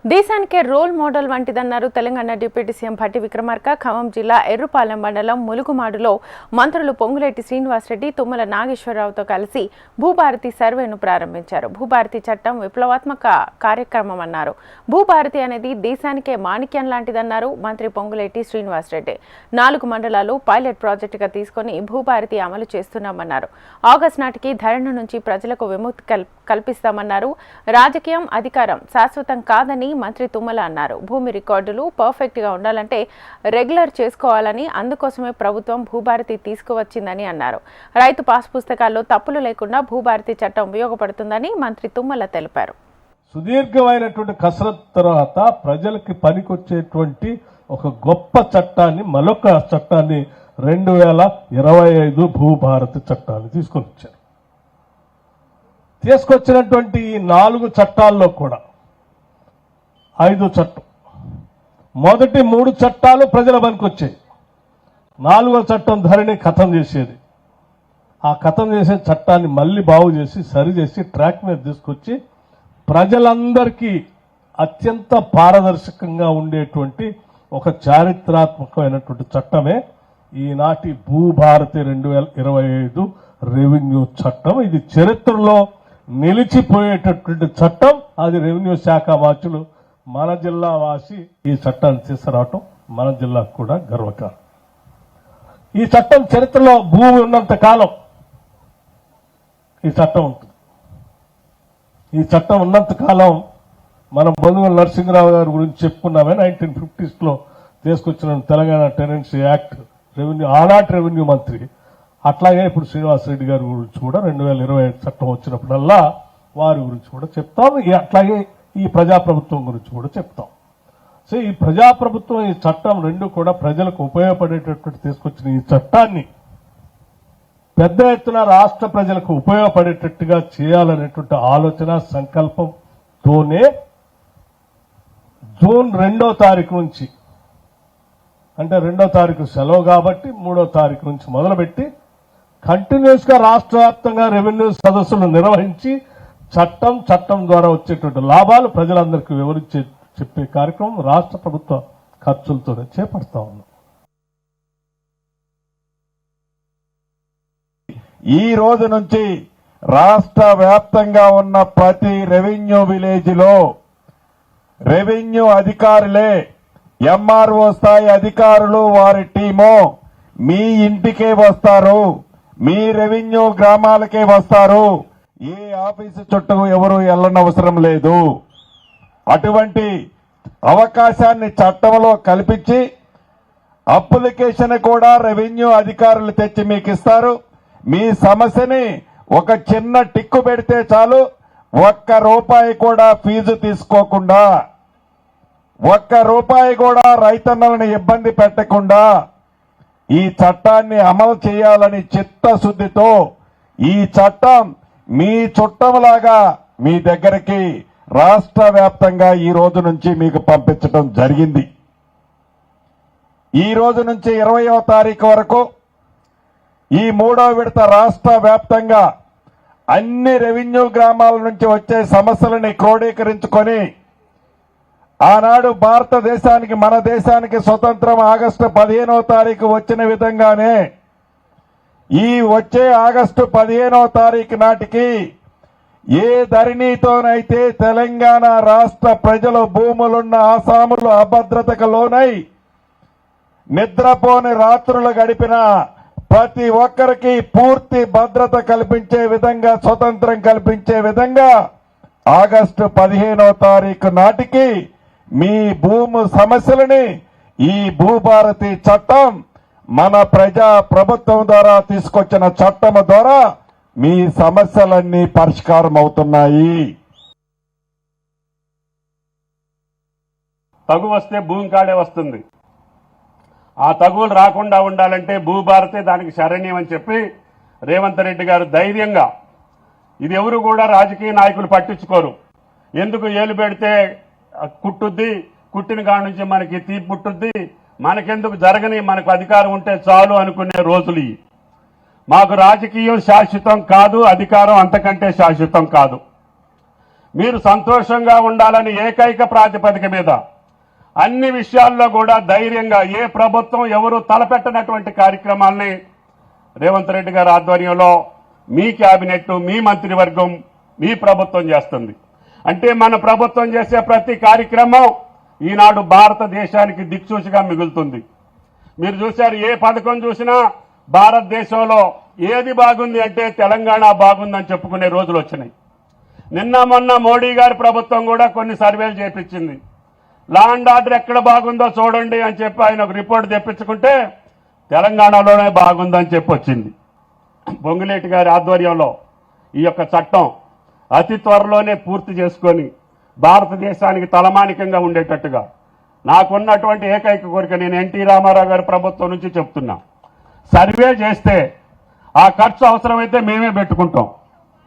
దేశానికే role model వంటిదన్నారు Telangana deputy CM Bhatti Vikramarka. Khammam జిల్లా ఎర్రుపాలెం మండలం ములుగుమాడులో మంత్రులు పొంగులేటి శ్రీనివాసరెడ్డి, తుమ్మల నాగేశ్వరరావుతో కలిసి భూభారతి సర్వేను ప్రారంభించారు. భూభారతి చట్టం విప్లవాత్మక కార్యక్రమం అన్నారు. భూభారతి అనేది దేశానికే మాణిక్యం లాంటిదన్నారు మంత్రి పొంగులేటి శ్రీనివాసరెడ్డి. 4 మండలాలు పైలట్ ప్రాజెక్టుగా తీసుకుని భూభారతి అమలు చేస్తున్నామన్నారు. ఆగస్టు నాటికి ధరణి నుంచి ప్రజలకు విముక్తి కల్పిస్తామన్నారు. రాజకీయం, అధికారం శాశ్వతం కాదని మంత్రి తుమ్మల అన్నారు. భూమి రికార్డులు పర్ఫెక్ట్ గా ఉండాలంటే రెగ్యులర్ చేసుకోవాలని, అందుకోసమే ప్రభుత్వం భూభారతి తీసుకువచ్చిందని అన్నారు. రైతు పాస్ పుస్తకాల్లో తప్పులు లేకుండా భూభారతి చట్టం ఉపయోగపడుతుందని మంత్రి తుమ్మల తెలిపారు. సుదీర్ఘమైనటువంటి కసరత్తు తర్వాత ప్రజలకి పనికొచ్చేటువంటి ఒక గొప్ప చట్టాన్ని, మరొక చట్టాన్ని 2025 భూభారతి చట్టాన్ని తీసుకొచ్చినటువంటి ఈ 4 చట్టాల్లో కూడా 5 చట్టం, మొదటి 3 చట్టాలు ప్రజల పనికొచ్చాయి. 4వ చట్టం ధరణి ఖతం చేసేది. ఆ ఖతం చేసే చట్టాన్ని మళ్ళీ బాగు చేసి, సరిచేసి ట్రాక్ మీద తీసుకొచ్చి ప్రజలందరికీ అత్యంత పారదర్శకంగా ఉండేటువంటి ఒక చారిత్రాత్మకమైనటువంటి చట్టమే ఈనాటి భూభారతి 2025 రెవెన్యూ చట్టం. ఇది చరిత్రలో నిలిచిపోయేటటువంటి చట్టం. అది రెవెన్యూ శాఖ వాసులు, మన జిల్లా వాసి ఈ చట్టాన్ని తీసుకురావటం మన జిల్లాకు కూడా గర్వకారణం. ఈ చట్టం చరిత్రలో భూమి ఉన్నంత కాలం ఈ చట్టం ఉంటుంది. ఈ చట్టం ఉన్నంత కాలం మనం బొందుగల నరసింహరావు గారి గురించి చెప్పుకున్నామే. 1950s లో తీసుకొచ్చిన తెలంగాణ టెనెన్సీ యాక్ట్, రెవెన్యూ, ఆనాటి రెవెన్యూ మంత్రి. అట్లాగే ఇప్పుడు శ్రీనివాసరెడ్డి గారి గురించి కూడా 2025 చట్టం వచ్చినప్పుడల్లా వారి గురించి కూడా చెప్తాం. అట్లాగే ఈ ప్రజాప్రభుత్వం గురించి కూడా చెప్తాం. సో ఈ ప్రజాప్రభుత్వం, ఈ చట్టం రెండు కూడా ప్రజలకు ఉపయోగపడేటటువంటి తీసుకొచ్చిన ఈ చట్టాన్ని పెద్ద ఎత్తున రాష్ట్ర ప్రజలకు ఉపయోగపడేటట్టుగా చేయాలనేటువంటి ఆలోచన, సంకల్పంతోనే జూన్ 2వ తారీఖు నుంచి, అంటే 2వ తారీఖు సెలవు కాబట్టి 3వ తారీఖు నుంచి మొదలుపెట్టి కంటిన్యూస్ గా రాష్ట్ర వ్యాప్తంగా రెవెన్యూ సదస్సులు నిర్వహించి చట్టం ద్వారా వచ్చేటువంటి లాభాలు ప్రజలందరికీ వివరించి చెప్పే కార్యక్రమం రాష్ట్ర ప్రభుత్వ ఖర్చులతోనే చేపడతా ఉన్నాం. ఈ రోజు నుంచి రాష్ట్ర వ్యాప్తంగా ఉన్న ప్రతి రెవెన్యూ విలేజ్ లో రెవెన్యూ అధికారులే, ఎంఆర్ఓ స్థాయి అధికారులు, వారి టీము మీ ఇంటికే వస్తారు, మీ రెవెన్యూ గ్రామాలకే వస్తారు. ఏ ఆఫీసు చుట్టూ ఎవరు వెళ్ళనవసరం లేదు. అటువంటి అవకాశాన్ని చట్టంలో కల్పించి అప్లికేషన్ కూడా రెవెన్యూ అధికారులు తెచ్చి మీకు ఇస్తారు. మీ సమస్యని ఒక చిన్న టిక్కు పెడితే చాలు, ₹1 కూడా ఫీజు తీసుకోకుండా, ₹1 కూడా రైతన్నలను ఇబ్బంది పెట్టకుండా ఈ చట్టాన్ని అమలు చేయాలని చిత్తశుద్ధితో ఈ చట్టం మీ చుట్టంలాగా మీ దగ్గరికి రాష్ట్ర వ్యాప్తంగా ఈ రోజు నుంచి మీకు పంపించడం జరిగింది. ఈ రోజు నుంచి 20వ తారీఖు వరకు ఈ 3వ విడత రాష్ట్ర వ్యాప్తంగా అన్ని రెవెన్యూ గ్రామాల నుంచి వచ్చే సమస్యలని క్రోడీకరించుకొని, ఆనాడు భారతదేశానికి, మన దేశానికి స్వతంత్రం ఆగస్టు 15వ తారీఖు వచ్చిన విధంగానే ఈ వచ్చే ఆగస్టు 15వ తారీఖు నాటికి ఏ ధరణితోనైతే తెలంగాణ రాష్ట్ర ప్రజలు, భూములున్న ఆసాములు అభద్రతకు లోనై నిద్రపోని రాత్రులు గడిపిన ప్రతి ఒక్కరికి పూర్తి భద్రత కల్పించే విధంగా, స్వతంత్రం కల్పించే విధంగా ఆగస్టు 15వ తారీఖు నాటికి మీ భూమి సమస్యలని ఈ భూభారతి చట్టం, మన ప్రజా ప్రభుత్వం ద్వారా తీసుకొచ్చిన చట్టం ద్వారా మీ సమస్యలన్నీ పరిష్కారం అవుతున్నాయి. తగు వస్తే భూమి కాడే వస్తుంది. ఆ తగువులు రాకుండా ఉండాలంటే భూభారతే దానికి శరణ్యం అని చెప్పి రేవంత్ రెడ్డి గారు ధైర్యంగా, ఇది ఎవరు కూడా రాజకీయ నాయకులు పట్టించుకోరు. ఎందుకు ఏలు పెడితే కుట్టుద్ది, కుట్టిన కాడ నుంచి మనకి తీపి పుట్టుద్ది, మనకెందుకు జరగని, మనకు అధికారం ఉంటే చాలు అనుకునే రోజులు. మాకు రాజకీయం శాశ్వతం కాదు, అధికారం అంతకంటే శాశ్వతం కాదు. మీరు సంతోషంగా ఉండాలని ఏకైక ప్రాతిపదిక మీద అన్ని విషయాల్లో కూడా ధైర్యంగా ఏ ప్రభుత్వం ఎవరు తలపెట్టనటువంటి కార్యక్రమాల్ని రేవంత్ రెడ్డి గారి ఆధ్వర్యంలో మీ కేబినెట్, మీ మంత్రివర్గం, మీ ప్రభుత్వం చేస్తుంది. అంటే మన ప్రభుత్వం చేసే ప్రతి కార్యక్రమం ఈనాడు భారతదేశానికి దిక్సూచిగా మిగులుతుంది. మీరు చూశారు, ఏ పథకం చూసినా భారతదేశంలో ఏది బాగుంది అంటే తెలంగాణ బాగుందని చెప్పుకునే రోజులు వచ్చినాయి. నిన్న మొన్న మోడీ గారి ప్రభుత్వం కూడా కొన్ని సర్వేలు చేపించింది. లా అండ్ ఆర్డర్ ఎక్కడ బాగుందో చూడండి అని చెప్పి ఆయన ఒక రిపోర్ట్ తెప్పించుకుంటే తెలంగాణలోనే బాగుందని చెప్పి వచ్చింది. పొంగులేటి గారి ఆధ్వర్యంలో ఈ యొక్క చట్టం అతి త్వరలోనే పూర్తి చేసుకొని భారతదేశానికి తలమానికంగా ఉండేటట్టుగా నాకున్నటువంటి ఏకైక కోరిక, నేను ఎన్టీ రామారావు గారి ప్రభుత్వం నుంచి చెప్తున్నా, సర్వే చేస్తే ఆ ఖర్చు అవసరమైతే మేమే పెట్టుకుంటాం.